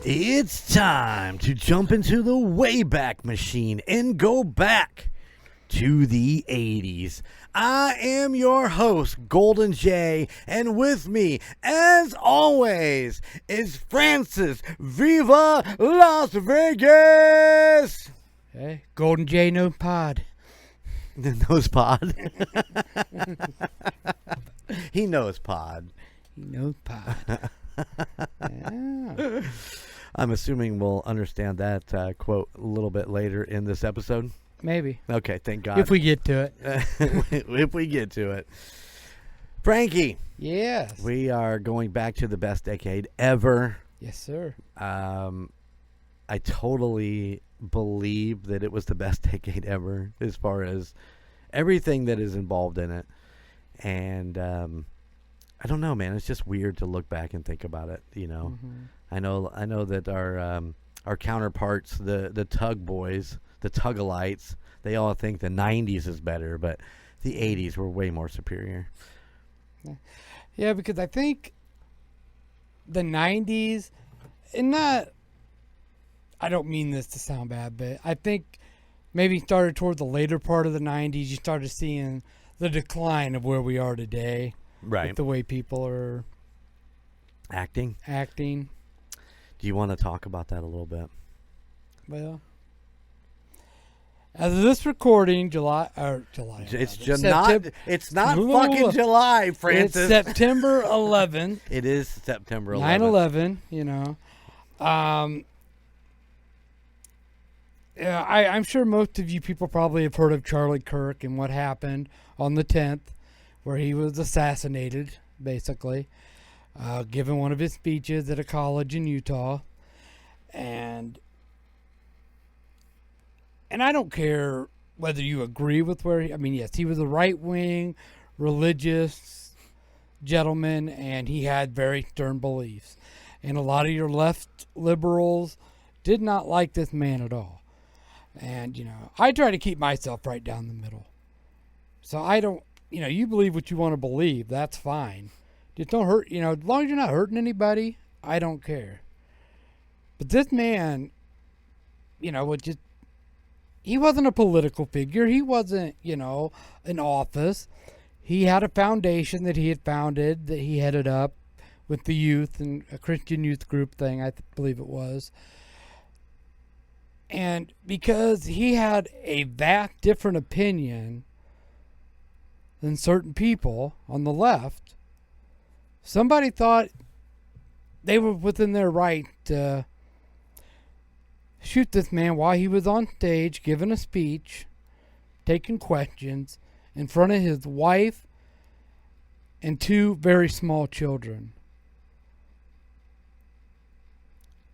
It's time to jump into the Wayback Machine and go back to the 80s. I am your host, Golden J, and with me, as always, is Francis Viva Las Vegas! Hey, Golden J, no pod. Knows pod. He knows pod. He knows pod. Yeah. I'm assuming we'll understand that quote a little bit later in this episode. Maybe. Okay, thank God. If we get to it. If we get to it. Frankie. Yes. We are going back to the best decade ever. Yes, sir. I totally believe that it was the best decade ever as far as everything that is involved in it. And I don't know, man. It's just weird to look back and think about it, you know. Mm-hmm. I know that our counterparts, the Tug boys, the Tugalites, they all think the 90s is better, but the 80s were way more superior. Yeah, because I think the 90s, and not, I don't mean this to sound bad, but I think maybe started toward the later part of the 90s, you started seeing the decline of where we are today. Right. With the way people are acting. Do you want to talk about that a little bit? Well, as of this recording, July. It's not fucking July, Francis. It's September 11th. It is September 11th. 9/11. You know, yeah, I'm sure most of you people probably have heard of Charlie Kirk and what happened on the 10th, where he was assassinated, basically, giving one of his speeches at a college in Utah, and I don't care whether you agree with yes, he was a right-wing, religious gentleman, and he had very stern beliefs. And a lot of your left liberals did not like this man at all. And, you know, I try to keep myself right down the middle. So I don't, you believe what you want to believe, that's fine. Just don't hurt, as long as you're not hurting anybody, I don't care. But this man, he wasn't a political figure. He wasn't, in office. He had a foundation that he had founded, that he headed up with the youth and a Christian youth group thing, I believe it was. And because he had a vast different opinion than certain people on the left, somebody thought they were within their right to shoot this man while he was on stage giving a speech, taking questions in front of his wife and two very small children.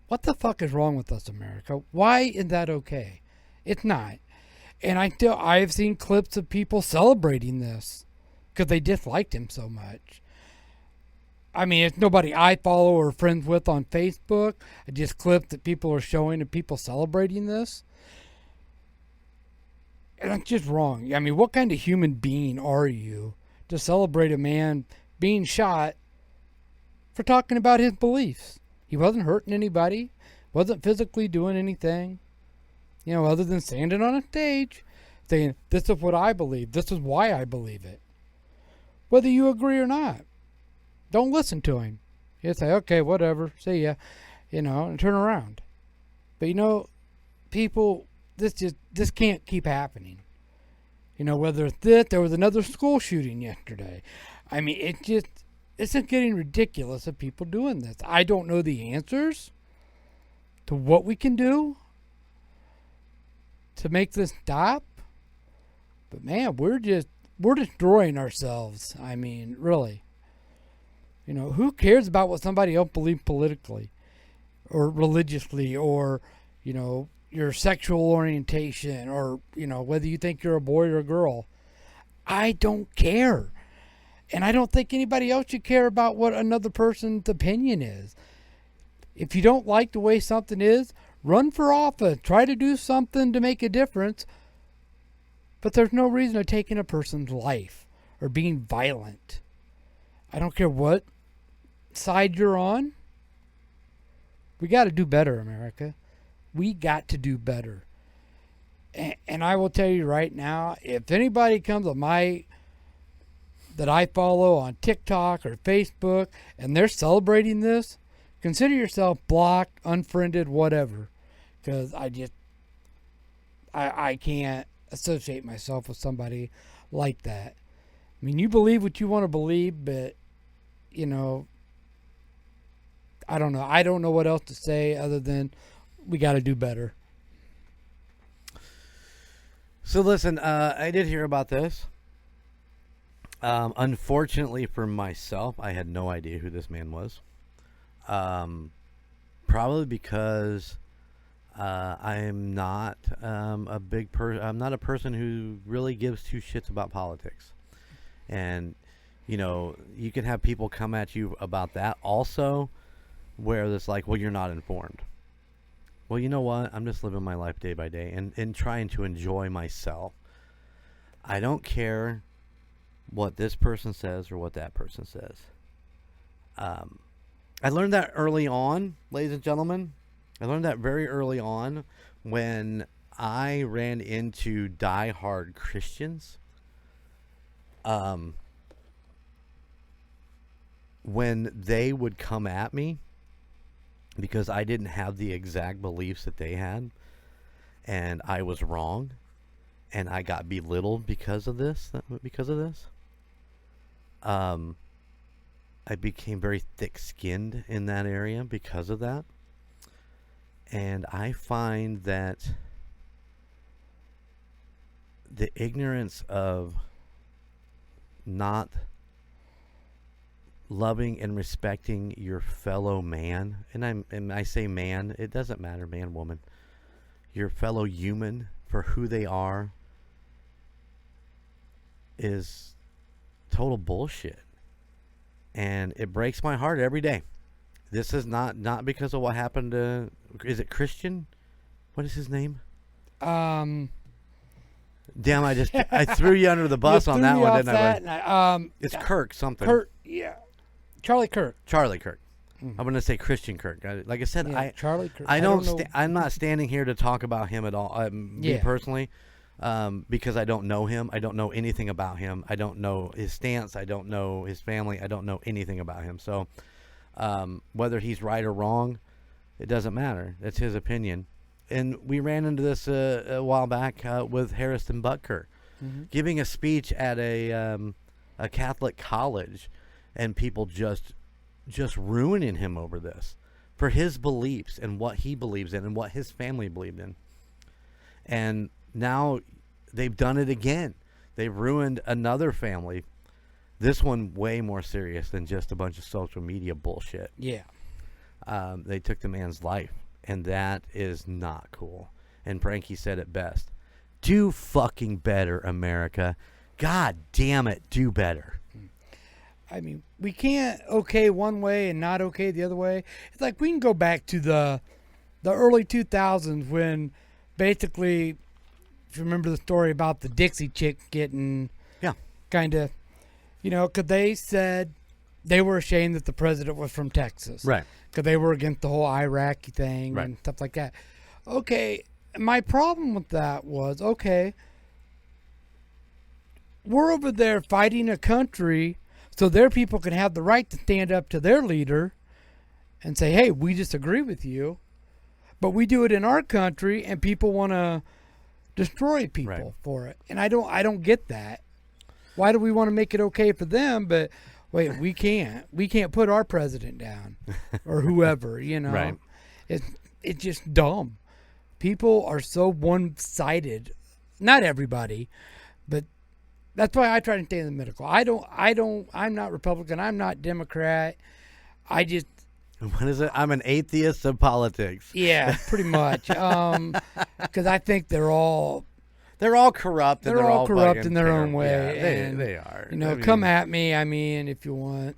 What the fuck is wrong with us, America? Why is that okay? It's not. And I've seen clips of people celebrating this because they disliked him so much. I mean, it's nobody I follow or friends with on Facebook. I just clips that people are showing of people celebrating this. And that's just wrong. I mean, what kind of human being are you to celebrate a man being shot for talking about his beliefs? He wasn't hurting anybody, wasn't physically doing anything, other than standing on a stage saying, this is what I believe, this is why I believe it. Whether you agree or not, don't listen to him. You say, okay, whatever, see ya, and turn around. But people, this can't keep happening. Whether it's this, there was another school shooting yesterday. I mean, it's getting ridiculous of people doing this. I don't know the answers to what we can do to make this stop. But man, we're destroying ourselves. I mean, really. Who cares about what somebody else believes politically or religiously or, your sexual orientation or, whether you think you're a boy or a girl? I don't care. And I don't think anybody else should care about what another person's opinion is. If you don't like the way something is, run for office. Try to do something to make a difference. But there's no reason to taking a person's life or being violent. I don't care what side you're on. We got to do better, America. We got to do better. And I will tell you right now, if anybody comes on that I follow on TikTok or Facebook and they're celebrating this, consider yourself blocked, unfriended, whatever. Because I can't associate myself with somebody like that. I mean, you believe what you want to believe, but, you know, I don't know. I don't know what else to say other than we got to do better. So listen, I did hear about this. Unfortunately for myself, I had no idea who this man was. Probably because I'm not a big person. I'm not a person who really gives two shits about politics. And, you know, you can have people come at you about that also, where it's like, well, you're not informed. Well, you know what? I'm just living my life day by day and trying to enjoy myself. I don't care what this person says or what that person says. I learned that early on, ladies and gentlemen. I learned that very early on when I ran into diehard Christians. When they would come at me because I didn't have the exact beliefs that they had, and I was wrong, and I got belittled because of this. I became very thick-skinned in that area because of that. And I find that the ignorance of not loving and respecting your fellow man, and I say man, it doesn't matter, man, woman, your fellow human for who they are, is total bullshit. And it breaks my heart every day. This is not because of what happened to, is it Christian? What is his name? Damn, I threw you under the bus on that one, didn't I? It's Kirk something. Kirk, yeah. Charlie Kirk. I'm going to say Christian Kirk. Like I said, Yeah, Charlie Kirk. I'm not standing here to talk about him at all, me personally, because I don't know him. I don't know anything about him. I don't know his stance. I don't know his family. I don't know anything about him. So whether he's right or wrong, it doesn't matter. It's his opinion. And we ran into this a while back with Harrison Butker, giving a speech at a Catholic college, and people just ruining him over this for his beliefs and what he believes in and what his family believed in. And now they've done it again. They've ruined another family. This one way more serious than just a bunch of social media bullshit. Yeah. They took the man's life, and that is not cool. And Frankie said it best. Do fucking better, America. God damn it, do better. I mean, we can't okay one way and not okay the other way. It's like we can go back to the early 2000s when basically, if you remember the story about the Dixie chick getting kind of, you know, because they said they were ashamed that the president was from Texas. Right. Because they were against the whole Iraqi thing and stuff like that. Okay, my problem with that was, okay, we're over there fighting a country so their people can have the right to stand up to their leader and say, hey, we disagree with you. But we do it in our country and people want to destroy people for it. And I don't get that. Why do we want to make it okay for them, but wait, we can't put our president down or whoever, you know. Right. It's just dumb. People are so one-sided. Not everybody, but that's why I try to stay in the middle. I'm not Republican. I'm not Democrat. What is it? I'm an atheist of politics. Yeah, pretty much. Because I think they're all corrupt. They're all corrupt in their own way. Yeah, they are. You know, come at me. I mean, if you want.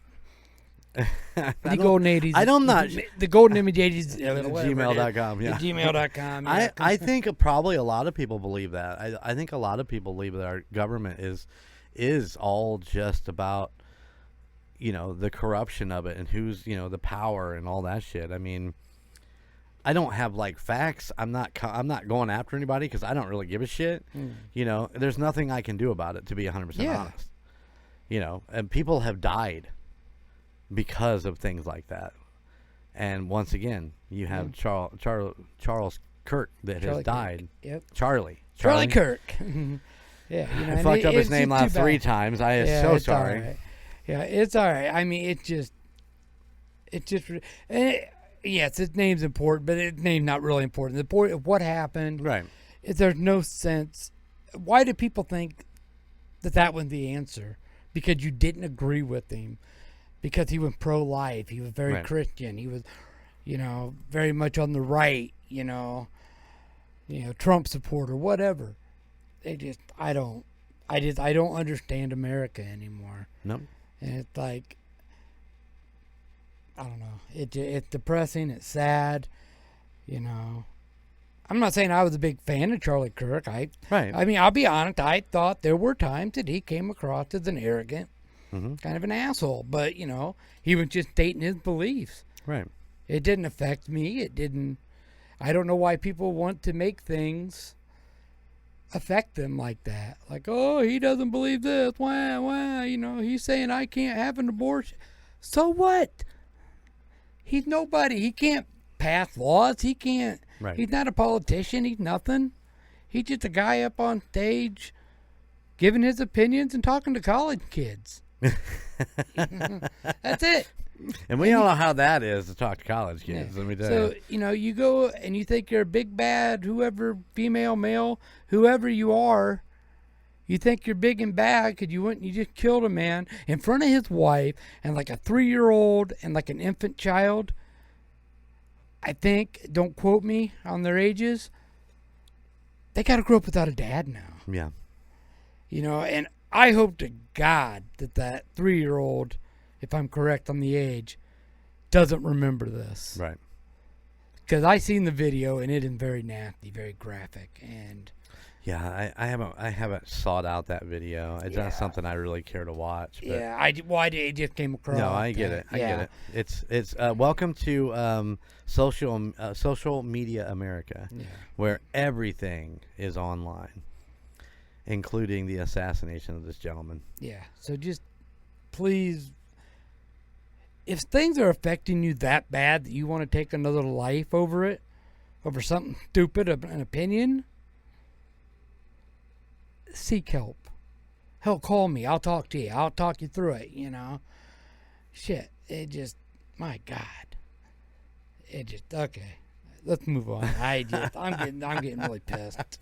The Golden 80s. The Golden Image 80s. Gmail.com. Yeah. Gmail.com. I think probably a lot of people believe that. I think a lot of people believe that our government is all just about, you know, the corruption of it and who's, you know, the power and all that shit. I mean, I don't have like facts. I'm not going after anybody because I don't really give a shit. You know, there's nothing I can do about it, to be 100% honest. You know, and people have died because of things like that. And once again, you have Charles Kirk that has died. Yep. Charlie Kirk. Yeah, you know, I fucked up his name last 3 times. I am so sorry. Right. Yeah, it's all right. I mean, yes, his name's important, but his name's not really important. The point of what happened, right? Is there's no sense. Why do people think that was the answer? Because you didn't agree with him. Because he was pro-life. He was very Christian. He was, you know, very much on the right. You know, Trump supporter, whatever. I don't understand America anymore. No. And it's like, I don't know. It's depressing. It's sad. You know, I'm not saying I was a big fan of Charlie Kirk. I mean, I'll be honest. I thought there were times that he came across as an arrogant, kind of an asshole. But, you know, he was just stating his beliefs. Right. It didn't affect me. I don't know why people want to make things affect them like that. Like, oh, he doesn't believe this. Wah, you know, he's saying I can't have an abortion. So what? He's nobody. He can't pass laws. He can't. Right. He's not a politician. He's nothing. He's just a guy up on stage giving his opinions and talking to college kids. That's it. And we all know how that is to talk to college kids. Let me tell you. So, you know, you go and you think you're a big bad, whoever, female, male, whoever you are, you think you're big and bad because you just killed a man in front of his wife and like a 3-year-old and like an infant child. I think, don't quote me on their ages, they got to grow up without a dad now. Yeah. You know, and I hope to God that 3-year-old, if I'm correct on the age, doesn't remember this. Right. Because I seen the video and it is very nasty, very graphic, and yeah, I haven't sought out that video. It's not something I really care to watch. But it just came across. No, I get it. I get it. It's welcome to social media America, where everything is online, including the assassination of this gentleman. Yeah. So just please, if things are affecting you that bad that you want to take another life over something stupid, an opinion, seek help. Hell, call me. I'll talk to you. I'll talk you through it, you know. Shit. It just, my God. It just, okay. Let's move on. I'm getting really pissed.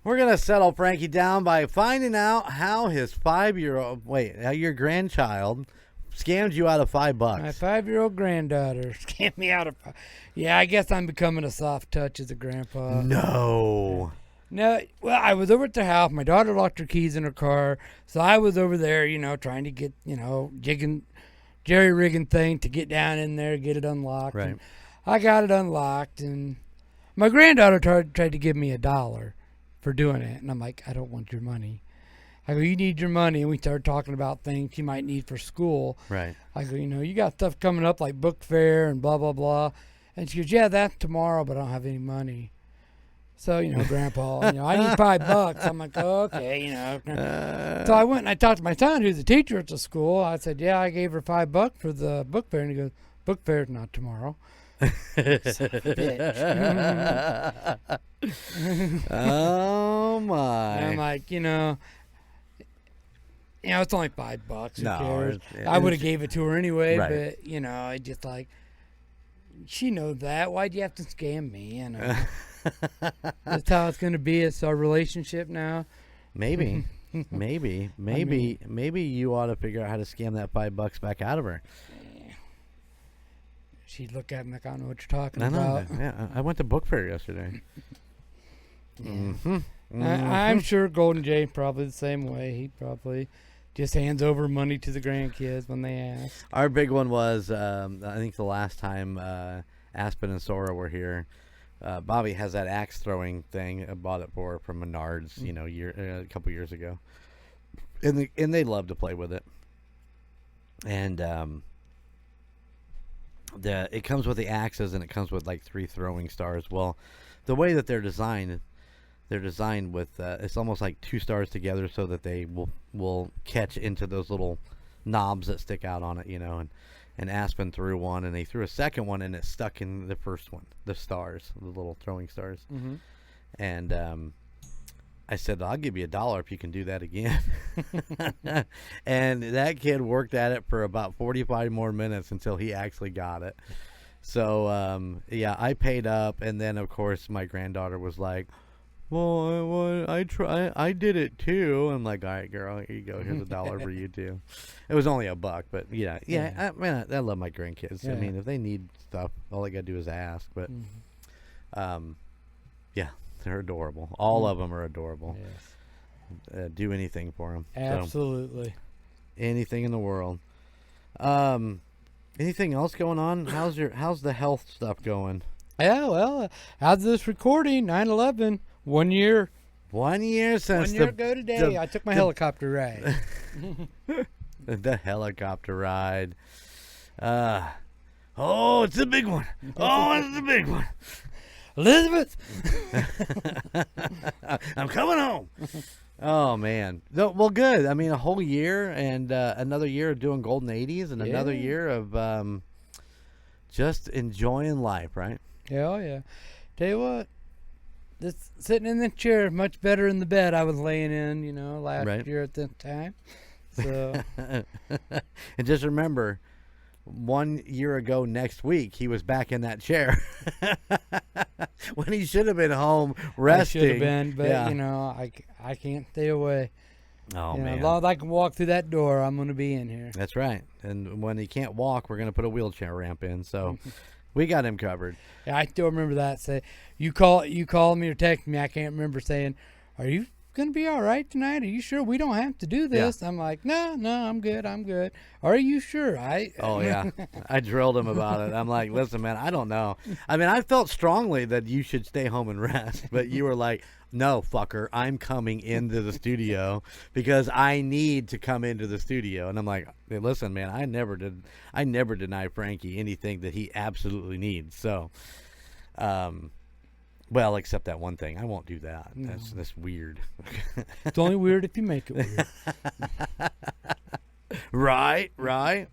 We're going to settle Frankie down by finding out how his your grandchild scammed you out of $5. My 5-year-old granddaughter scammed me out of I guess I'm becoming a soft touch as a grandpa. No. No, well, I was over at their house. My daughter locked her keys in her car. So I was over there, you know, trying to get, you know, jerry-rigging thing to get down in there, get it unlocked. Right. And I got it unlocked, and my granddaughter tried to give me $1 for doing it. And I'm like, I don't want your money. I go, you need your money. And we started talking about things you might need for school. Right. I go, you know, you got stuff coming up like book fair and blah, blah, blah. And she goes, yeah, that's tomorrow, but I don't have any money. So, you know, Grandpa, you know, I need $5. I'm like, oh, okay, you know. So I went and I talked to my son, who's a teacher at the school. I said, yeah, I gave her $5 for the book fair. And he goes, book fair's not tomorrow. Son of a bitch. Oh, my. And I'm like, you know, it's only $5. Who cares? No, I would have gave it to her anyway, right. But, you know, I just like, she knows that. Why'd you have to scam me, you know? That's how it's going to be. It's our relationship now. Maybe you ought to figure out how to scam that $5 back out of her. She'd look at me like, I don't know what you're talking about. Yeah, I went to book fair yesterday. I'm sure Golden Jay probably the same way. He probably just hands over money to the grandkids when they ask. Our big one was, I think the last time Aspen and Sora were here, Bobby has that axe throwing thing. I bought it from MurdNerds, you know, a couple years ago, and they love to play with it. And it comes with the axes and it comes with like 3 throwing stars. Well, the way that they're designed with it's almost like 2 stars together so that they will catch into those little knobs that stick out on it, and Aspen threw one and they threw a second one and it stuck in the first one, the stars, the little throwing stars. Mm-hmm. And I said, I'll give you $1 if you can do that again. And that kid worked at it for about 45 more minutes until he actually got it. So, yeah, I paid up. And then, of course, my granddaughter was like, well, I did it too. I'm like, all right, girl, here you go. Here's $1 for you too. It was only $1, but yeah. I love my grandkids. Yeah. I mean, if they need stuff, all they got to do is ask. But, yeah. They're adorable. All of them are adorable. Yes. Do anything for them. Absolutely. So, anything in the world. Anything else going on? How's the health stuff going? Yeah, well, how's this recording? 9/11, 1 year. 1 year since 1 year ago today. I took my helicopter ride. The helicopter ride. Oh, it's a big one. Oh, it's a big one. Elizabeth, I'm coming home. Oh man, well, good. I mean, a whole year and another year of doing Golden 80s and another year of just enjoying life, right? Hell yeah. Tell you what, this sitting in the chair is much better than the bed I was laying in, last year at this time. So, and just remember, 1 year ago next week, he was back in that chair when he should have been home resting. I should have been, but I can't stay away. Oh man! As long as I can walk through that door, I'm going to be in here. That's right. And when he can't walk, we're going to put a wheelchair ramp in. So we got him covered. Yeah, I still remember that. Say, you called me or texted me. I can't remember saying, "Are you going to be all right tonight? Are you sure we don't have to do this?" I'm like, no, I'm good. Are you sure? Oh yeah. I drilled him about it. I'm like, listen, man, I don't know. I mean, I felt strongly that you should stay home and rest, but you were like, no, fucker, I'm coming into the studio because I need to come into the studio. And I'm like, hey, listen, man, I never deny Frankie anything that he absolutely needs. So, well, except that one thing. I won't do that. No. That's weird. It's only weird if you make it weird. Right.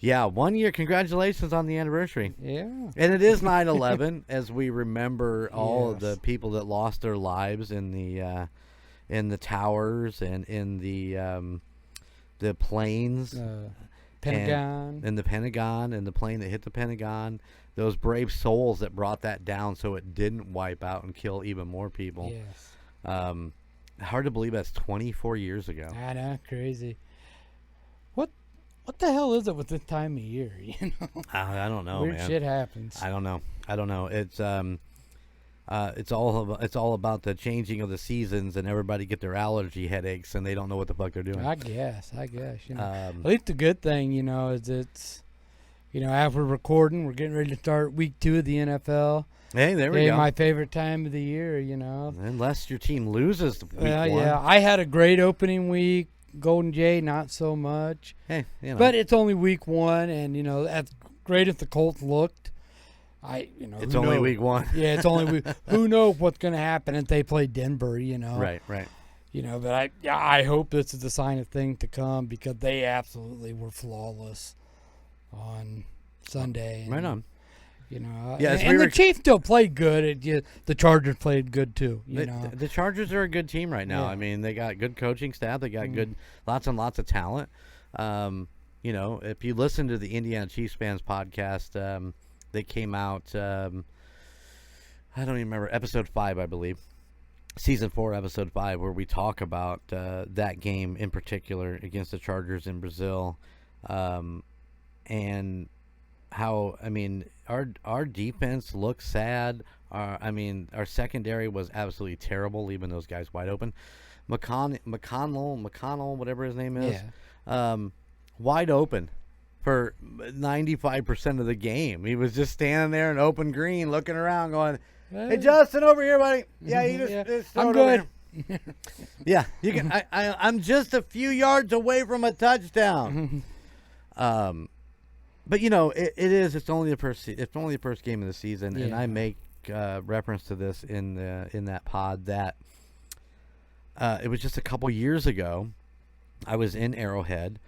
Yeah, 1 year. Congratulations on the anniversary. Yeah. And it is 9/11 as we remember all of the people that lost their lives in the towers and in the planes. Pentagon. And the Pentagon and the plane that hit the Pentagon. Those brave souls that brought that down so it didn't wipe out and kill even more people. Yes. Hard to believe that's 24 years ago. I know, crazy. What the hell is it with this time of year? I don't know. Weird man. Shit happens. I don't know. It's all about the changing of the seasons, and everybody get their allergy headaches, and they don't know what the fuck they're doing. I guess. At least the good thing, is it's, after we're recording, we're getting ready to start week 2 of the NFL. Hey, there we go. My favorite time of the year, Unless your team loses week 1. Yeah, I had a great opening week. Golden Jay, not so much. Hey, But it's only week 1, and as great as the Colts looked, it's only week 1. Yeah, it's only week. Who knows what's going to happen if they play Denver? Right. But I hope this is a sign of things to come because they absolutely were flawless on Sunday. Right on. And the Chiefs still played good. The Chargers played good too. The Chargers are a good team right now. Yeah. I mean, they got good coaching staff. They got lots and lots of talent. If you listen to the Indiana Chiefs fans podcast, they came out. I don't even remember episode 5, I believe, season 4, episode 5, where we talk about that game in particular against the Chargers in Brazil, and how our defense looks sad. Our secondary was absolutely terrible, leaving those guys wide open. McConnell, whatever his name is, wide open for 95% of the game. He was just standing there in open green, looking around, going, "Hey, Justin, over here, buddy. Yeah, you just I'm good." Yeah, you can. I'm just a few yards away from a touchdown. But it is. It's only the first. It's only the first game of the season, and Yeah. I make reference to this in that pod that it was just a couple years ago. I was in Arrowhead,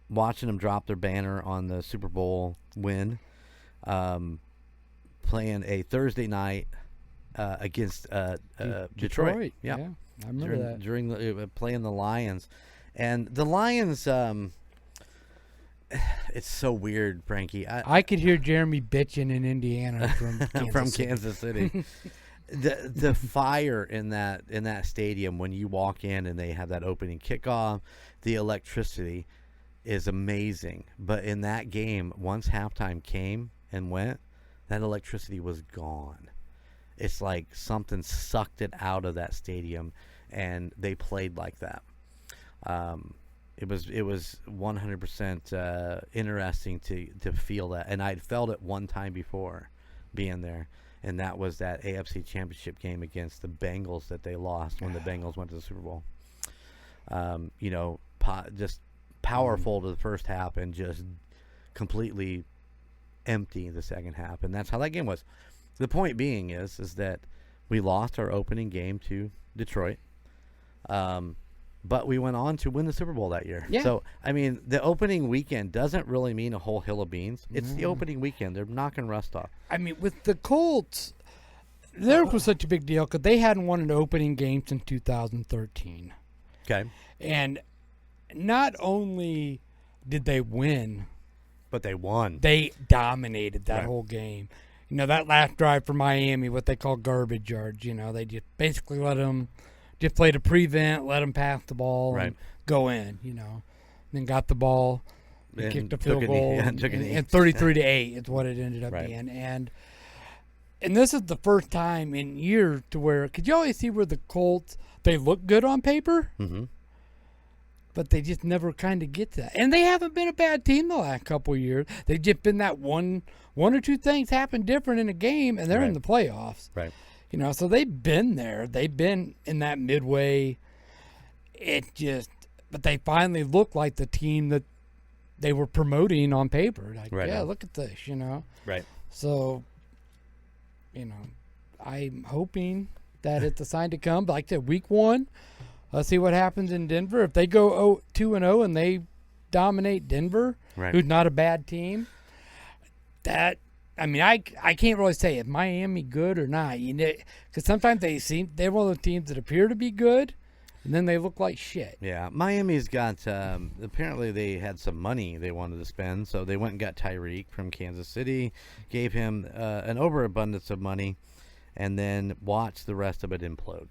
watching them drop their banner on the Super Bowl win, playing a Thursday night against Detroit. Yeah, I remember that. During playing the Lions, and the Lions. It's so weird, Frankie. I could hear Jeremy bitching in Indiana from Kansas City. The fire in that stadium when you walk in and they have that opening kickoff, the electricity is amazing. But in that game, once halftime came and went, that electricity was gone. It's like something sucked it out of that stadium, and they played like that. It was 100% interesting to feel that, and I'd felt it one time before being there, and that was that AFC Championship game against the Bengals that they lost when the Bengals went to the Super Bowl. Just powerful to the first half and just completely empty the second half, and that's how that game was. The point being is that we lost our opening game to Detroit. But we went on to win the Super Bowl that year. Yeah. So, I mean, the opening weekend doesn't really mean a whole hill of beans. It's the opening weekend. They're knocking rust off. I mean, with the Colts, there was such a big deal because they hadn't won an opening game since 2013. Okay. And not only did they win, But they won. they dominated that Right. whole game. That last drive for Miami, what they call garbage yards, they just basically let them just play to prevent, let them pass the ball and go in, Then got the ball, and kicked a field goal, and 33-8 is what it ended up being. And this is the first time in years to where, could you always see where the Colts, they look good on paper, but they just never kind of get to that. And they haven't been a bad team the last couple of years. They've just been that one or two things happen different in a game, and they're in the playoffs. Right. So they've been there. They've been in that midway. But they finally look like the team that they were promoting on paper. Like, look at this, Right. So, I'm hoping that it's a sign to come. Like I said, week 1, let's see what happens in Denver. If they go 2-0 and they dominate Denver, who's not a bad team, I can't really say if Miami good or not, because sometimes they're one of those teams that appear to be good, and then they look like shit. Yeah, Miami's got apparently they had some money they wanted to spend, so they went and got Tyreek from Kansas City, gave him an overabundance of money, and then watched the rest of it implode.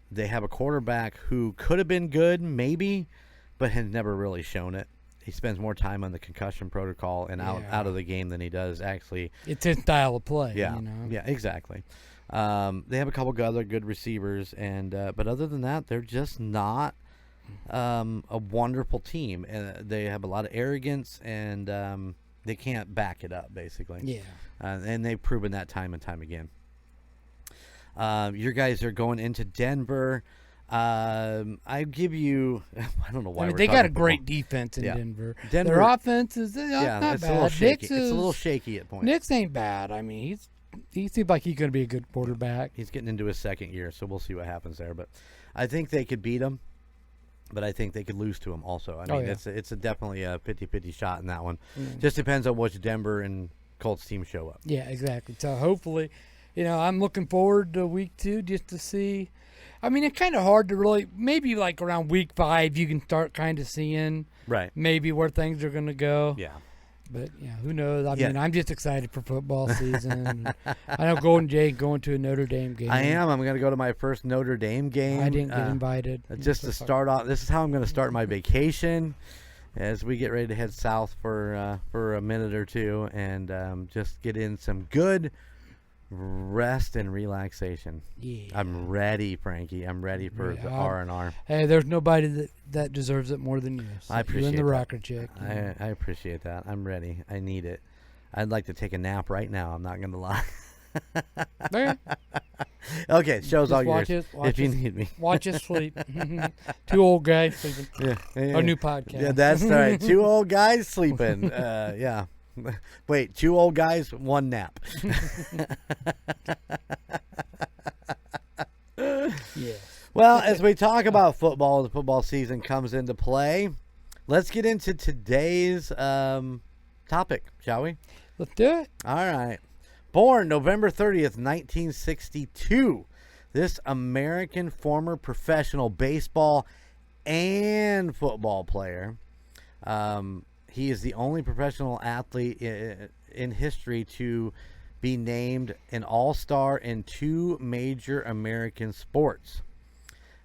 They have a quarterback who could have been good, maybe, but has never really shown it. He spends more time on the concussion protocol and out of the game than he does actually. It's his style of play. Yeah, yeah, exactly. They have a couple other good receivers, but other than that, they're just not a wonderful team. They have a lot of arrogance, and they can't back it up, basically. Yeah. And they've proven that time and time again. Your guys are going into Denver. I give you. I don't know why. They got a great defense in Denver. Their offense is not it's bad. a little shaky. It's a little shaky at points. Nick's ain't bad. I mean, he seems like he's going to be a good quarterback. He's getting into his second year, so we'll see what happens there. But I think they could beat him, but I think they could lose to him also. I mean, it's definitely a 50-50 shot in that one. Just depends on which Denver and Colts team show up. Yeah, exactly. So hopefully, I'm looking forward to week 2 just to see. I mean, it's kind of hard to really, maybe like around week 5, you can start kind of seeing maybe where things are going to go. Yeah. But, who knows? I mean, I'm just excited for football season. I know Golden Jay going to a Notre Dame game. I am. I'm going to go to my first Notre Dame game. I didn't get invited. Just to start off, this is how I'm going to start my vacation as we get ready to head south for a minute or two and just get in some good rest and relaxation. Yeah. I'm ready, Frankie. I'm ready for the R&R. Hey, there's nobody that deserves it more than you. So I appreciate you and the that. rocker chick. I appreciate that. I'm ready. I need it. I'd like to take a nap right now. I'm not going to lie. Okay. Okay, show's all yours. Watch if you us- need me. Watch us sleep. Two old guys sleeping. Yeah. Our new podcast. Yeah, that's right. 2 old guys sleeping. Yeah. Wait, 2 old guys, 1 nap. Yeah. Well, as we talk about football, the football season comes into play. Let's get into today's topic, shall we? Let's do it. All right. Born November 30th, 1962, this American former professional baseball and football player. He is the only professional athlete in history to be named an all-star in 2 major American sports.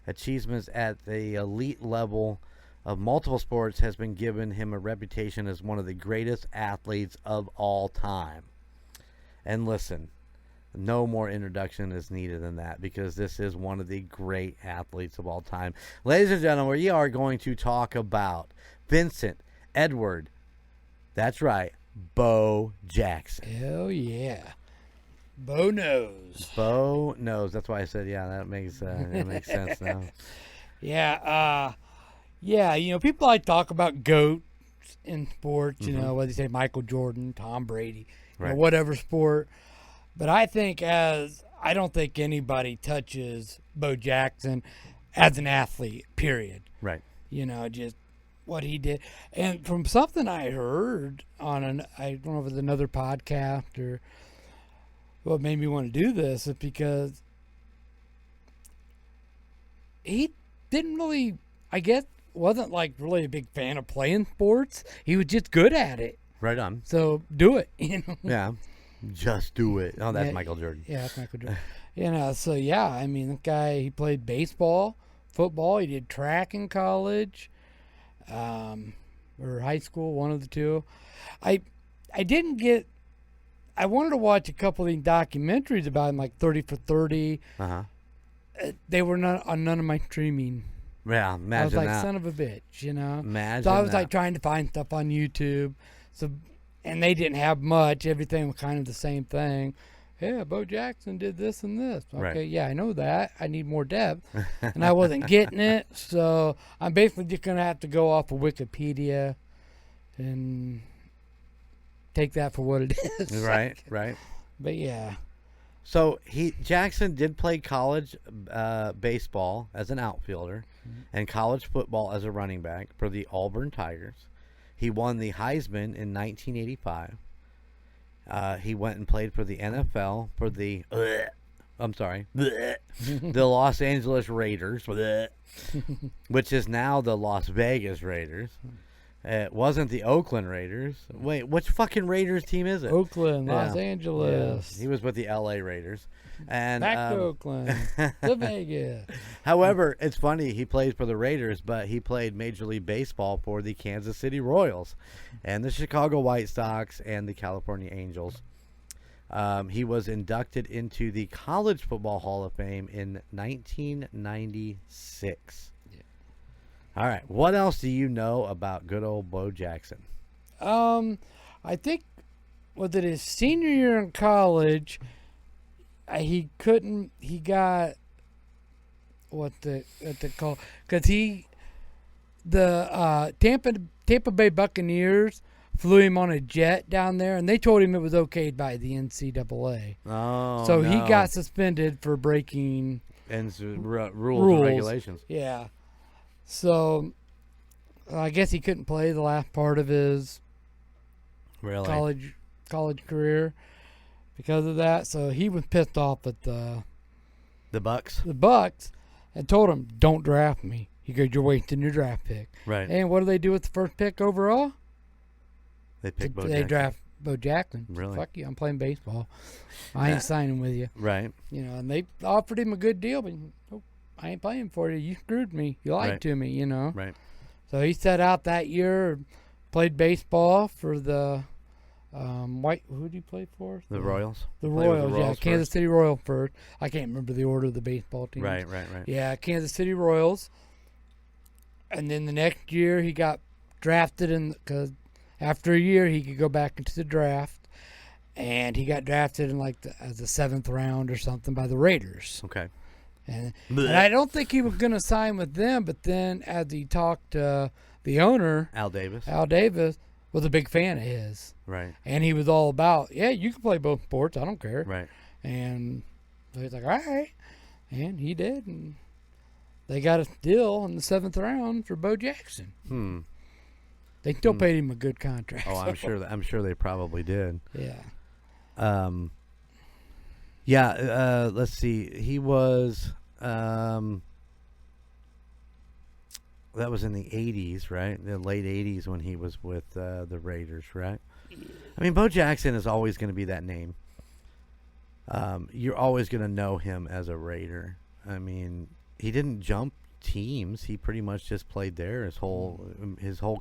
Achievements at the elite level of multiple sports has been given him a reputation as one of the greatest athletes of all time. And listen, no more introduction is needed than that, because this is one of the great athletes of all time. Ladies and gentlemen, we are going to talk about Vincent Edward, that's right, Bo Jackson. Hell yeah. Bo knows. Bo knows. That's why I said, yeah, that makes sense now. Yeah. Yeah, people like talk about GOATs in sports, whether you say Michael Jordan, Tom Brady, Right. whatever sport. But I don't think anybody touches Bo Jackson as an athlete, period. Right. Just what he did. And from something I heard on I don't know if it was another podcast or what made me want to do this, is because he didn't really, I guess, wasn't like really a big fan of playing sports. He was just good at it. Right on. So do it, Yeah. Just do it. Oh, that's Yeah. Michael Jordan. Yeah, that's Michael Jordan. So yeah, I mean, the guy, he played baseball, football, he did track in college, or high school, one of the two. I wanted to watch a couple of these documentaries about him, like 30 for 30. Uh-huh. They were not on none of my streaming. Yeah, I was imagine like, that. son of a bitch, Imagine So I was that. like trying to find stuff on YouTube. So, and they didn't have much. Everything was kind of the same thing. Yeah, Bo Jackson did this and this. Okay, Right. yeah, I know that. I need more depth. And I wasn't getting it. So I'm basically just going to have to go off of Wikipedia and take that for what it is. Right, right. But yeah. So Jackson did play college baseball as an outfielder and college football as a running back for the Auburn Tigers. He won the Heisman in 1985. He went and played for the NFL for the the Los Angeles Raiders, which is now the Las Vegas Raiders. It wasn't the Oakland Raiders. Wait, which fucking Raiders team is it? Oakland, Los Yeah. Angeles. Yeah. He was with the LA Raiders. And Back to Oakland. To Vegas. however, it's funny, he played for the Raiders, but he played Major League Baseball for the Kansas City Royals and the Chicago White Sox and the California Angels. He was inducted into the College Football Hall of Fame in 1996. All right. What else do you know about good old Bo Jackson? I think, was it his senior year in college, he got, what they call, because the Tampa Bay Buccaneers flew him on a jet down there, and they told him it was okay by the NCAA. Oh, So no. he got suspended for breaking and rules and regulations. Yeah. So I guess he couldn't play the last part of his Really? college career because of that. So he was pissed off at The Bucks. the Bucks and told him, "Don't draft me." He goes, "You're wasting your draft pick." Right. And what do they do with the first pick overall? They picked Bo They Jackson. draft Bo Jackson. Really? Fuck you! I'm playing baseball. I ain't signing with you. Right. And they offered him a good deal, but nope, I ain't playing for you. You screwed me. You lied Right. to me. Right. So he set out that year, played baseball for the who did he play for? The Royals. The Played with Royals, yeah. Kansas City Royals first. I can't remember the order of the baseball teams. Right. Yeah, Kansas City Royals. And then the next year he got drafted because after a year he could go back into the draft. and he got drafted in like as the 7th round or something by the Raiders. Okay. And I don't think he was going to sign with them, but then as he talked to the owner, Al Davis. Al Davis was a big fan of his. Right. And he was all about, yeah, you can play both sports. I don't care. Right. And so he's like, all right. And he did. And they got a deal in the 7th round for Bo Jackson. They still paid him a good contract. Oh, I'm sure. I'm sure they probably did. Yeah. Yeah. Let's see. He was. That was in the 80s, right? The late 80s when he was with the Raiders, right? I mean, Bo Jackson is always going to be that name. You're always going to know him as a Raider. I mean, he didn't jump teams. He pretty much just played there his whole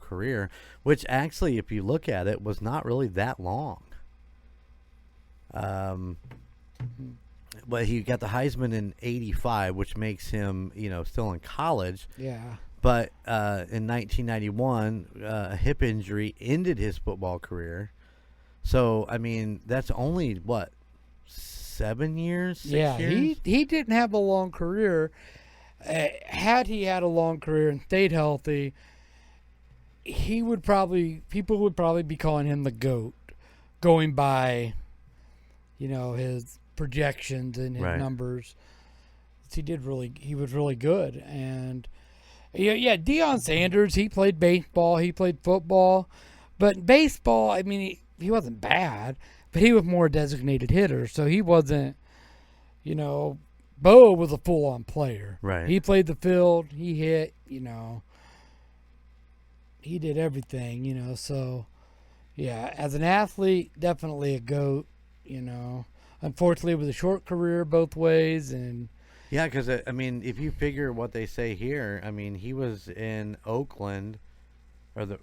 career, which actually, if you look at it, was not really that long. But he got the Heisman in '85, which makes him, still in college. Yeah. But in 1991, a hip injury ended his football career. So, I mean, that's only, 7 years? 6 years? He didn't have a long career. Had he had a long career and stayed healthy, people would probably be calling him the GOAT, going by, his projections and his numbers. He was really good. And yeah, Deion Sanders, he played baseball, he played football, but baseball, I mean, he wasn't bad, but he was more a designated hitter, so he wasn't, Bo was a full-on player. Right. He played the field, he hit, he did everything, so, yeah, as an athlete, definitely a GOAT, Unfortunately, it was a short career both ways, and... Yeah, because, I mean, if you figure what they say here, I mean, he was in Oakland,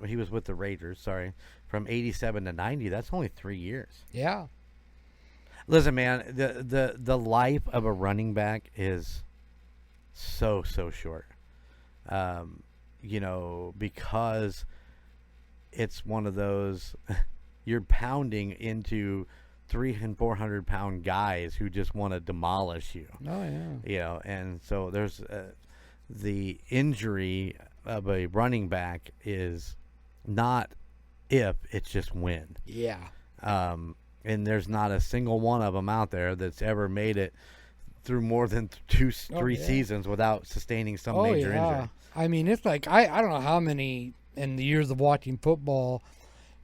he was with the Raiders, sorry, from 87 to 90. That's only 3 years. Yeah. Listen, man, the life of a running back is so short. Because it's one of those, you're pounding into 300 and 400 pound guys who just want to demolish you. Oh yeah. And so there's the injury of a running back is not if, it's just when. Yeah. And there's not a single one of them out there that's ever made it through more than three seasons without sustaining some major injury. I mean, it's like I don't know how many in the years of watching football.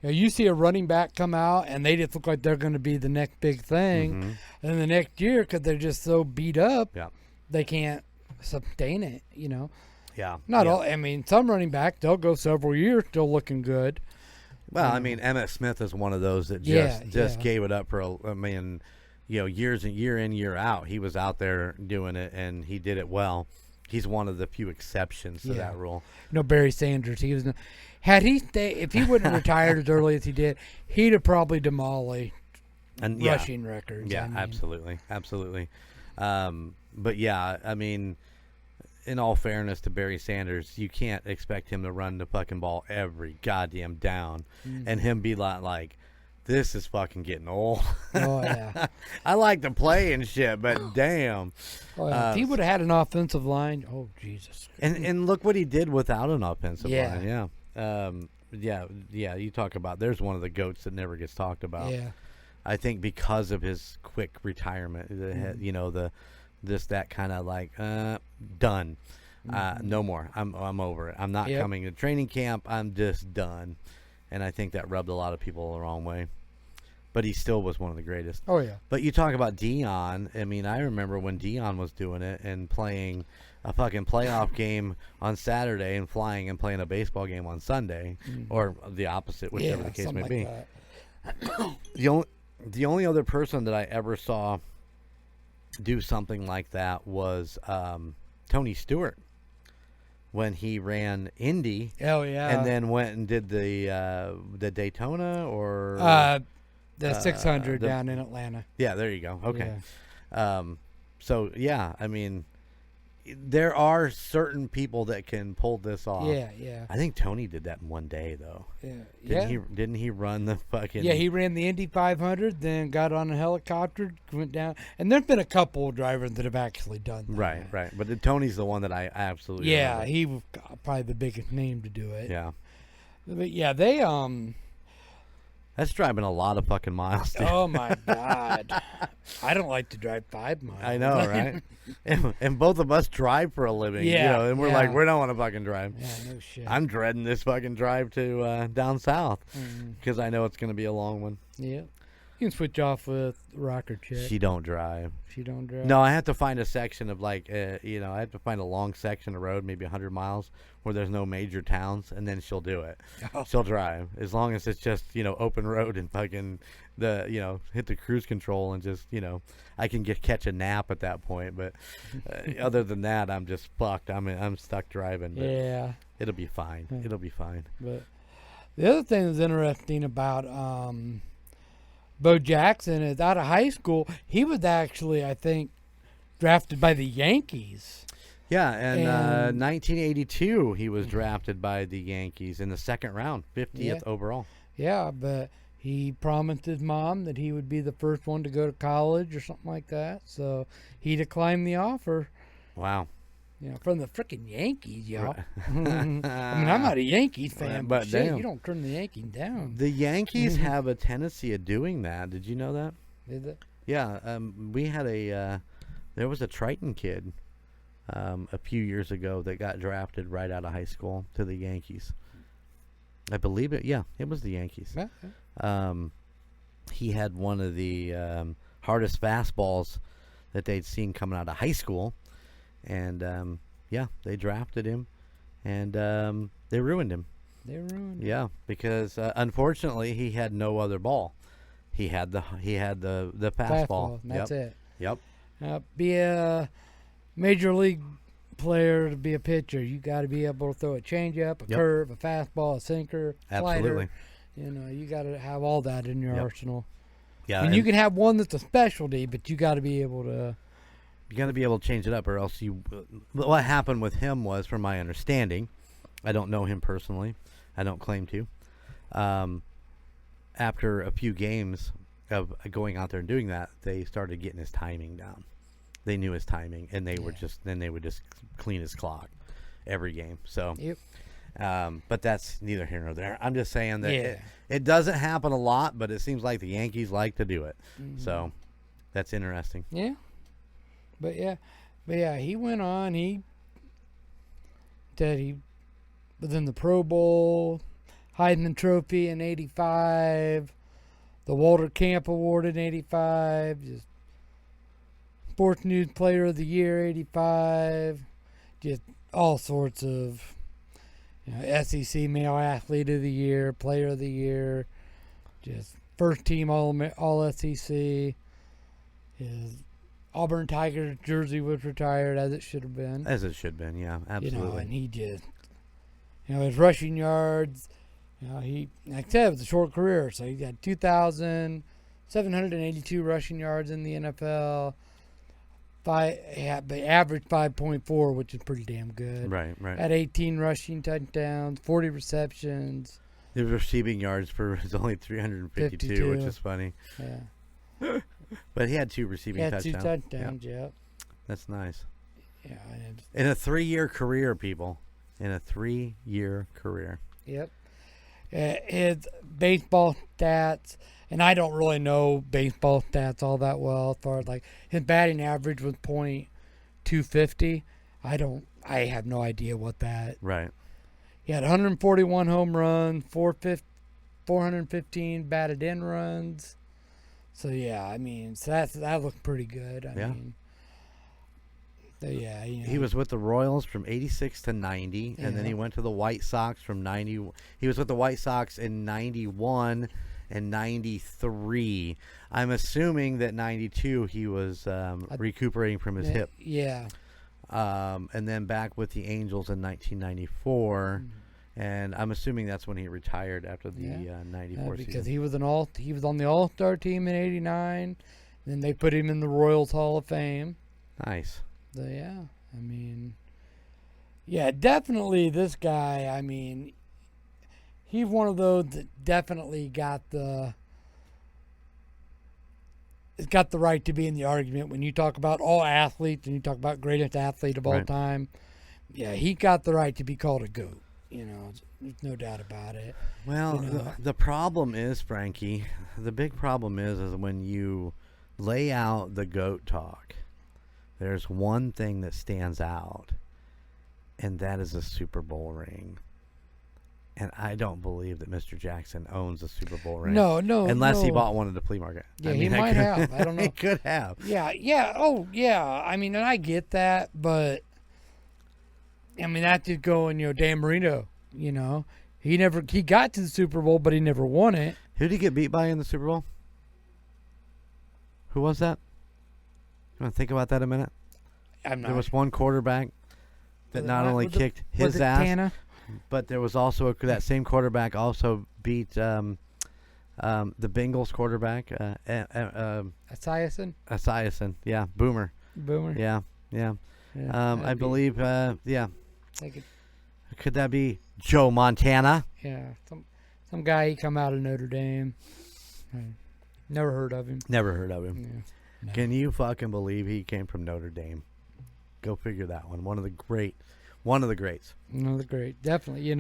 You see a running back come out, and they just look like they're going to be the next big thing. Mm-hmm. And the next year, because they're just so beat up, Yeah. they can't sustain it, Yeah. Not all. I mean, some running back, they'll go several years still looking good. Well, I mean, Emmitt Smith is one of those that just gave it up for, years and year in, year out. He was out there doing it, and he did it well. He's one of the few exceptions to that rule. Barry Sanders, had he stayed, if he wouldn't have retired as early as he did, he'd have probably demolished rushing records. Yeah, absolutely. But yeah, I mean, in all fairness to Barry Sanders, you can't expect him to run the fucking ball every goddamn down and him be like, this is fucking getting old. Oh, yeah. I like to play and shit, but damn. Oh, yeah. If he would have had an offensive line, oh, Jesus. And look what he did without an offensive line. Yeah. Yeah, you talk about, there's one of the GOATs that never gets talked about. Yeah. I think because of his quick retirement, that kind of like, done. No more. I'm over it. I'm not coming to training camp. I'm just done. And I think that rubbed a lot of people the wrong way. But he still was one of the greatest. Oh, yeah. But you talk about Deion. I mean, I remember when Deion was doing it and playing a fucking playoff game on Saturday and flying and playing a baseball game on Sunday, or the opposite, whichever the case may be. The only other person that I ever saw do something like that was Tony Stewart when he ran Indy. Oh yeah. And then went and did the Daytona or the 600 down in Atlanta. Yeah, there you go. Okay. Yeah. So yeah, I mean, there are certain people that can pull this off. Yeah. I think Tony did that in one day, though. Yeah. Didn't he run the fucking... Yeah, he ran the Indy 500, then got on a helicopter, went down. And there's been a couple of drivers that have actually done that. Right. But Tony's the one that I absolutely Yeah, remember. he was probably the biggest name to do it. Yeah. But yeah, they That's driving a lot of fucking miles, dude. Oh my God. I don't like to drive 5 miles. I know, right? and both of us drive for a living. Yeah, And we're like, we don't want to fucking drive. Yeah, no shit. I'm dreading this fucking drive to down south because I know it's going to be a long one. Yeah. You can switch off with rocker chick. She don't drive. She don't drive. No, I have to find a section of I have to find a long section of road, maybe 100 miles, where there's no major towns, and then she'll do it. Oh. She'll drive as long as it's just open road and fucking hit the cruise control and just I can catch a nap at that point. But other than that, I'm just fucked. I'm stuck driving. But Yeah. it'll be fine. It'll be fine. But the other thing that's interesting about Bo Jackson is out of high school, he was actually, I think, drafted by the Yankees. Yeah, and And- 1982, he was drafted by the Yankees in the second round, 50th overall. Yeah, but he promised his mom that he would be the first one to go to college or something like that. So he declined the offer. Wow. From the freaking Yankees, y'all. I mean, I'm I'm not a Yankees fan, but shit, damn. you don't turn the Yankees down. The Yankees have a tendency of doing that. Did you know that? Is it? Yeah, we had there was a Triton kid a few years ago that got drafted right out of high school to the Yankees. I believe it. Yeah, it was the Yankees. Yeah. He had one of the hardest fastballs that they'd seen coming out of high school. And, they drafted him, and they ruined him. They ruined it. Yeah, because unfortunately he had no other ball. He had the fastball. And that's it. Yep. Be a major league player to be a pitcher. You got to be able to throw a changeup, a curve, a fastball, a sinker, Absolutely. slider. You got to have all that in your arsenal. Yeah. And you can have one that's a specialty, but you got to be able to. You got to be able to change it up, or else you. What happened with him was, from my understanding, I don't know him personally. I don't claim to. After a few games of going out there and doing that, they started getting his timing down. They knew his timing, and they would just clean his clock every game. So, but that's neither here nor there. I'm just saying that it doesn't happen a lot, but it seems like the Yankees like to do it. So, that's interesting. Yeah. But yeah, he went on. He was in the Pro Bowl, Heisman Trophy in '85, the Walter Camp Award in '85, just Sports News Player of the Year '85, just all sorts of SEC Male Athlete of the Year, Player of the Year, just first team All SEC. His Auburn Tigers jersey was retired, as it should have been. As it should have been, yeah, absolutely. And he just, his rushing yards, he, like I said, it was a short career. So he got 2,782 rushing yards in the NFL. They averaged 5.4, which is pretty damn good. Right. Had 18 rushing touchdowns, 40 receptions. His receiving yards is only 352, which is funny. Yeah. But he had 2 receiving touchdowns. He had 2 touchdowns, yep. That's nice. Yeah. In a 3-year career, people. In a 3-year career. Yep. His baseball stats, and I don't really know baseball stats all that well, as far as like his batting average was .250. I have no idea what that. Right. He had 141 home runs, 415 batted in runs. So yeah, I mean, that looked pretty good. I mean, so yeah, he was with the Royals from '86 to '90, and then he went to the White Sox from '90. He was with the White Sox in '91 and '93. I'm assuming that '92 he was recuperating from his hip. Yeah. And then back with the Angels in 1994. And I'm assuming that's when he retired after the 94 because season. he was on the All-Star team in '89. Then they put him in the Royals Hall of Fame. Nice. So yeah, I mean, yeah, definitely this guy, I mean, he's one of those that definitely got the right to be in the argument when you talk about all athletes and you talk about greatest athlete of all Right. time. Yeah, he got the right to be called a GOAT. You know, there's no doubt about it. Well, You know. the problem is, Frankie, the big problem is when you lay out the GOAT talk, there's one thing that stands out, and that is a Super Bowl ring. And I don't believe that Mr. Jackson owns a Super Bowl ring. No, Unless he no. bought one at the flea market. Yeah, I he mean, might have. I don't know. He could have. Yeah. Oh, yeah. I mean, and I get that, but I mean, that's just going, Dan Marino, he got to the Super Bowl, but he never won it. Who did he get beat by in the Super Bowl? Who was that? You want to think about that a minute? There was one quarterback that not only kicked his ass, Tana? but there was also that same quarterback also beat the Bengals quarterback, Esiason? Yeah, Boomer. Yeah. Yeah, I believe, yeah. Like Could that be Joe Montana? Yeah, some guy, he come out of Notre Dame. Never heard of him. Never heard of him. Yeah, no. Can you fucking believe he came from Notre Dame? Go figure that one. One of the greats. One of the great, definitely,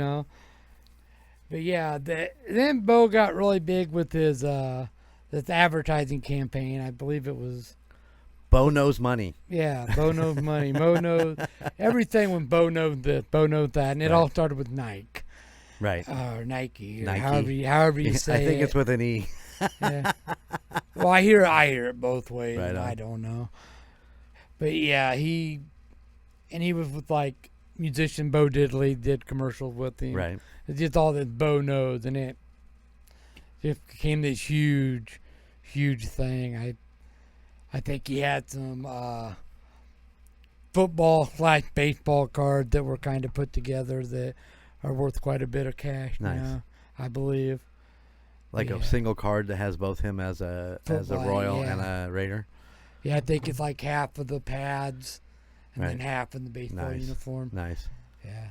But yeah, then Bo got really big with his this advertising campaign. I believe it was Bo knows money. Yeah, Bo knows money. Bo knows everything. When Bo knows this, Bo knows that, and it all started with Nike. Right. Or Nike, or Nike. however you say it. I think it's with an E. Yeah. Well, I hear it both ways. Right on. I don't know. But yeah, he was with like musician Bo Diddley, did commercials with him. Right. It's just all that Bo knows, and it just became this huge thing. I think he had some football/baseball cards that were kind of put together that are worth quite a bit of cash now, I believe. Like a single card that has both him as a Royal and a Raider. Yeah, I think it's like half of the pads and then half in the baseball uniform. Nice. Yeah,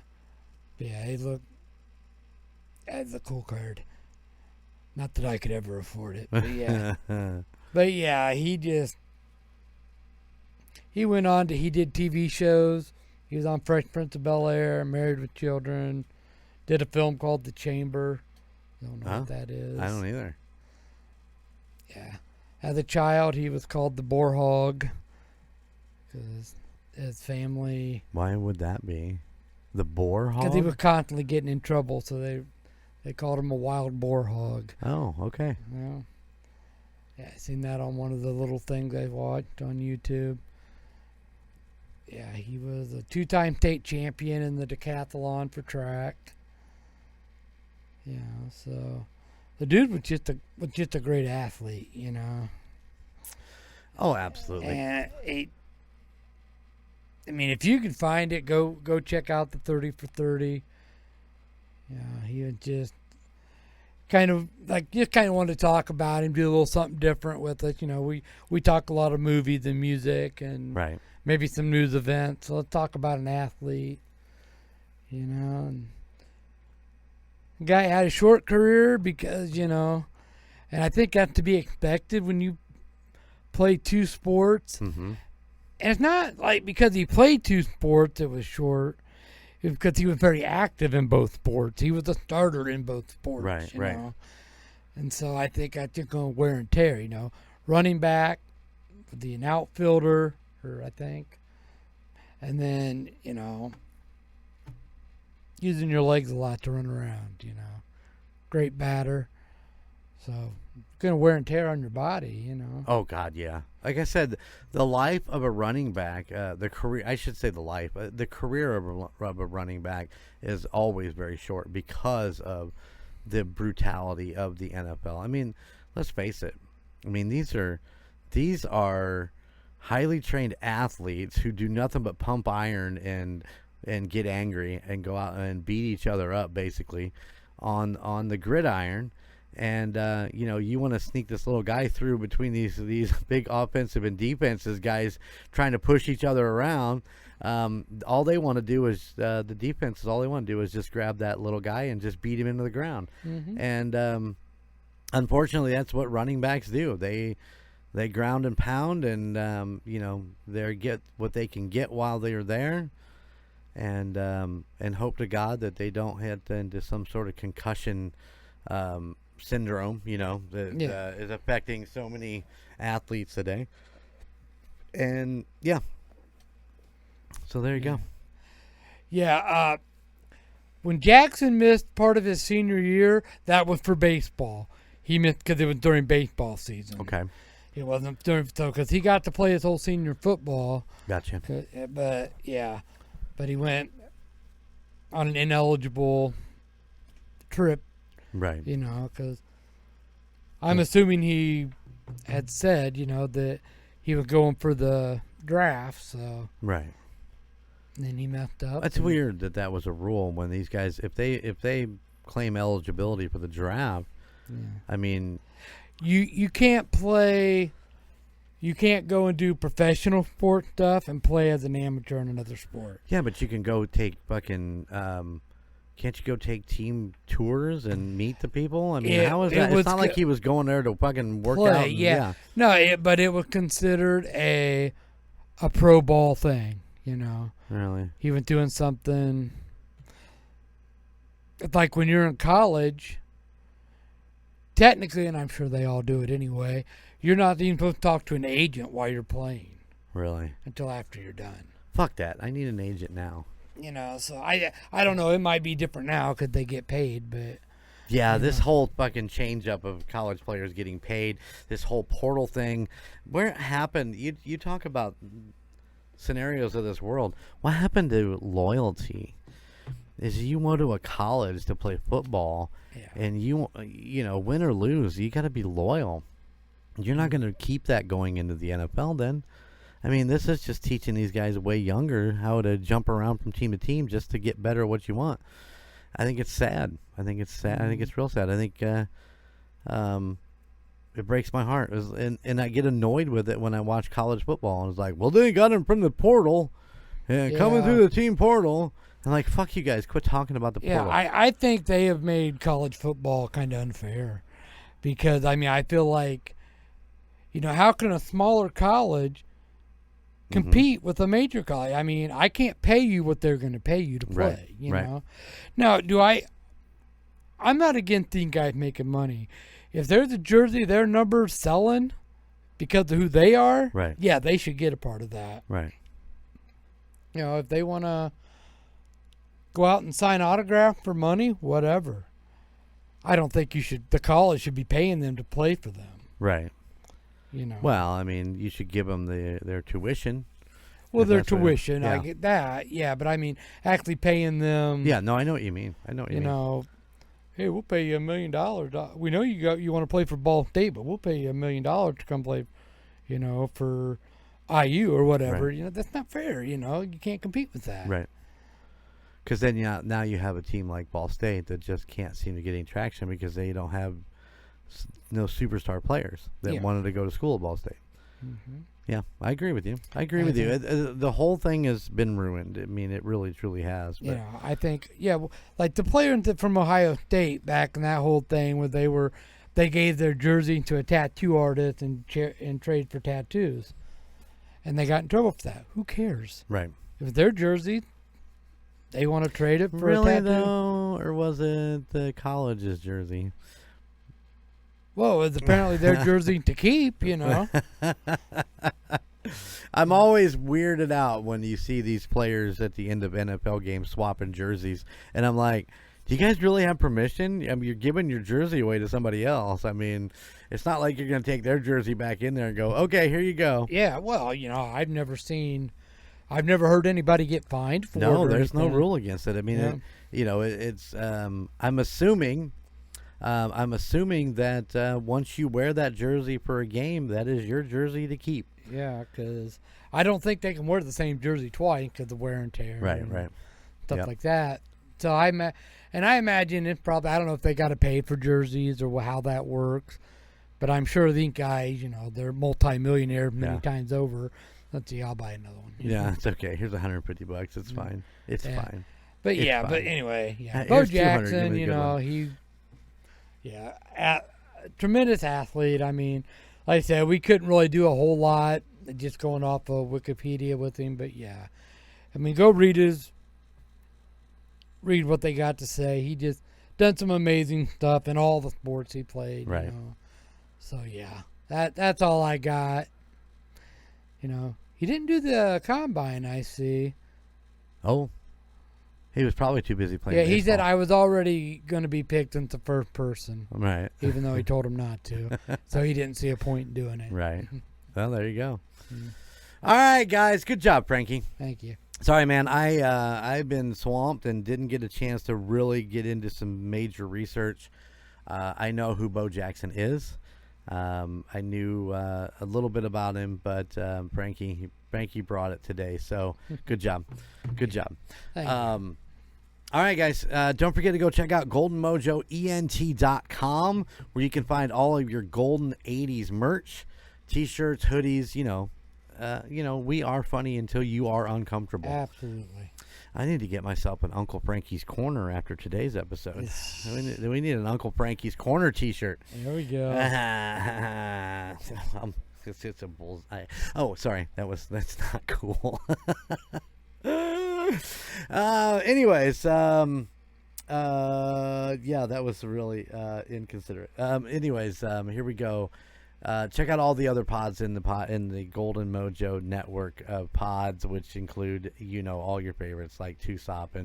that's a cool card. Not that I could ever afford it, but yeah. But yeah, he went on he did TV shows. He was on Fresh Prince of Bel-Air, Married with Children, did a film called The Chamber. Don't know what that is. I don't either. Yeah. As a child, he was called the Boar Hog because his family... Why would that be? The Boar Hog? Because he was constantly getting in trouble, so they called him a wild boar hog. Oh, okay. Yeah. Yeah, I seen that on one of the little things I watched on YouTube. Yeah, he was a 2-time state champion in the decathlon for track. Yeah, so the dude was just a great athlete, Oh, absolutely. And I mean, if you can find it, go check out the 30 for 30. Yeah, he was just kind of wanted to talk about him, do a little something different with it. We talk a lot of movies and music and maybe some news events. So let's talk about an athlete, And the guy had a short career because, and I think that's to be expected when you play two sports. Mm-hmm. And it's not like because he played two sports it was short. It was because he was very active in both sports. He was a starter in both sports. Right. And so I think I took on wear and tear, Running back, an outfielder, I think. And then, using your legs a lot to run around, Great batter. So, going to wear and tear on your body, Oh, God, yeah. Like I said, the life of a running back, the career of a running back is always very short because of the brutality of the NFL. I mean, let's face it. I mean, these are highly trained athletes who do nothing but pump iron and get angry and go out and beat each other up basically on the gridiron. And you want to sneak this little guy through between these big offensive and defenses guys trying to push each other around. All they want to do is the defenses. All they want to do is just grab that little guy and just beat him into the ground. Mm-hmm. And unfortunately, that's what running backs do. They ground and pound, and they get what they can get while they're there, and hope to God that they don't hit into some sort of concussion syndrome. That is affecting so many athletes today. And so there you go. Yeah. When Jackson missed part of his senior year, that was for baseball. He missed because it was during baseball season. Okay. It wasn't during because he got to play his whole senior football. Gotcha. But he went on an ineligible trip. Right. Because I'm assuming he had said, that he was going for the draft. So right. And then he messed up. That's weird that was a rule when these guys, if they claim eligibility for the draft. Yeah. I mean, you can't play. You can't go and do professional sport stuff and play as an amateur in another sport. Yeah, but you can go take fucking. Can't you go take team tours and meet the people? I mean, how is that? It's not like he was going there to fucking work out. And, yeah. No, but it was considered a pro ball thing. Really? He was doing something. It's like when you're in college. Technically, and I'm sure they all do it anyway, you're not even supposed to talk to an agent while you're playing. Really? Until after you're done. Fuck that. I need an agent now. So I don't know. It might be different now because they get paid, but... Yeah, this whole fucking change up of college players getting paid, this whole portal thing, where it happened, you talk about scenarios of this world. What happened to loyalty? Is you go to a college to play football, and you win or lose, you got to be loyal. You're not going to keep that going into the NFL then. I mean, this is just teaching these guys way younger how to jump around from team to team just to get better at what you want. I think it's sad. I think it's real sad. I think it breaks my heart. And I get annoyed with it when I watch college football. And it's like, well, they got him from the portal, coming through the team portal. I'm like, fuck you guys. Quit talking about the portal. Yeah, I think they have made college football kind of unfair. Because, I mean, I feel like, how can a smaller college compete with a major college? I mean, I can't pay you what they're going to pay you to play, you know? Now, I'm not against these guys making money. If there's a jersey, their number's selling because of who they are, yeah, they should get a part of that. Right. If they want to go out and sign autograph for money, whatever. I don't think the college should be paying them to play for them. Right. Well, I mean, you should give them their tuition. Well, their tuition, I get that. Yeah, but I mean, actually paying them. Yeah, no, I know what you mean. Hey, we'll pay you $1 million. We know you want to play for Ball State, but we'll pay you $1 million to come play, for IU or whatever. Right. That's not fair. You can't compete with that. Right. Because then now you have a team like Ball State that just can't seem to get any traction because they don't have no superstar players that wanted to go to school at Ball State. Mm-hmm. Yeah, I agree with you. The whole thing has been ruined. I mean, it really, truly has. But. Yeah, I think, like the players from Ohio State back in that whole thing where they gave their jersey to a tattoo artist and trade for tattoos. And they got in trouble for that. Who cares? Right. If their jersey, they want to trade it for a tattoo. Really, though? Or was it the college's jersey? Well, it's apparently their jersey to keep, I'm always weirded out when you see these players at the end of NFL games swapping jerseys. And I'm like, do you guys really have permission? I mean, you're giving your jersey away to somebody else. I mean, it's not like you're going to take their jersey back in there and go, okay, here you go. Yeah, well, I've never heard anybody get fined for it. No, there's no rule against it. I mean, it's I'm assuming that once you wear that jersey for a game, that is your jersey to keep. Yeah, because I don't think they can wear the same jersey twice because of wear and tear. Right. Stuff like that. So I imagine it's probably, I don't know if they got to pay for jerseys or how that works, but I'm sure the guys, they're multi-millionaires many times over. Let's see, I'll buy another one. Yeah, it's okay. Here's $150. It's fine. It's fine. But it's fine. But anyway, Bo Here's Jackson, $200. Tremendous athlete. I mean, like I said, we couldn't really do a whole lot just going off of Wikipedia with him, but yeah. I mean, go read what they got to say. He just done some amazing stuff in all the sports he played. Right. So yeah, that's all I got. He didn't do the combine, I see. Oh, he was probably too busy playing. Yeah, he baseball. said I was already going to be picked into first person. Right. Even though he told him not to, so he didn't see a point in doing it. Right. Well, there you go. All right, guys. Good job, Frankie. Thank you. Sorry, man. I've been swamped and didn't get a chance to really get into some major research. I know who Bo Jackson is. I knew a little bit about him, but Frankie brought it today. So good job. Good job. Thank you. All right, guys. Don't forget to go check out GoldenMojoENT.com, where you can find all of your Golden 80s merch, T-shirts, hoodies. We are funny until you are uncomfortable. Absolutely. I need to get myself an Uncle Frankie's Corner after today's episode. We need an Uncle Frankie's Corner T-shirt. There we go. It's a bullseye. Oh, sorry. That's not cool. Anyways, that was really inconsiderate. Here we go. Check out all the other pods in the Golden Mojo network of pods, which include all your favorites like Tuesop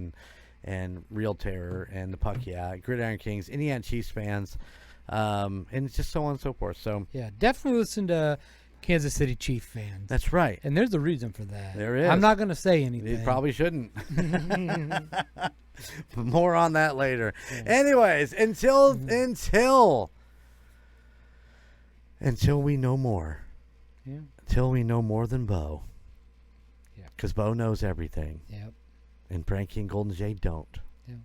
and Real Terror and the Puck Gridiron Kingz, Indiana Chiefs fans, and just so on and so forth. So yeah, definitely listen to Kansas City Chiefs fans. That's right, and there's a reason for that. There is. I'm not going to say anything. You probably shouldn't. More on that later. Yeah. Anyways, until we know more. Yeah. Until we know more than Bo. Yeah. Because Bo knows everything. Yep. And Frankie and Golden J don't. Yep.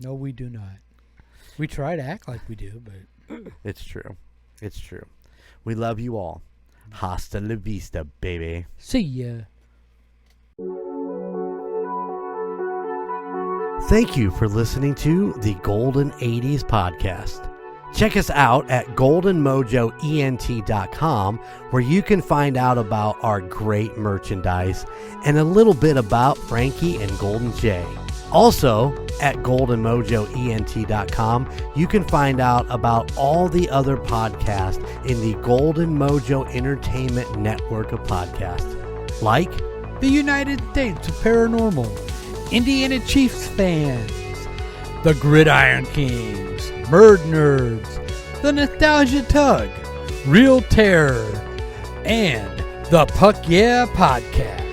No, we do not. We try to act like we do, but it's true. It's true. We love you all. Hasta la vista, baby. See ya. Thank you for listening to the Golden 80s podcast. Check us out at GoldenMojoENT.com, where you can find out about our great merchandise and a little bit about Frankie and Golden J. Also, at GoldenMojoENT.com, you can find out about all the other podcasts in the Golden Mojo Entertainment network of podcasts, like the United States of Paranormal, Indiana Chiefs fans, the Gridiron Kingz, MurdNerds, the Nostalgia Tug, Real Terror, and the Puck Yeah Podcast.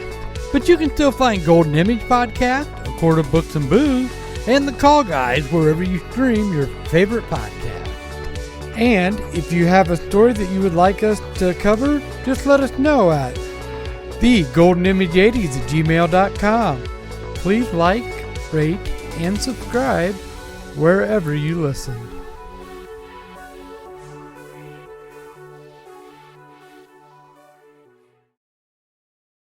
But you can still find Golden Image Podcast, A Quart of Books and Booze, and the Call Guys wherever you stream your favorite podcast. And if you have a story that you would like us to cover, just let us know at thegoldenimage80s@gmail.com. Please like, rate, and subscribe wherever you listen.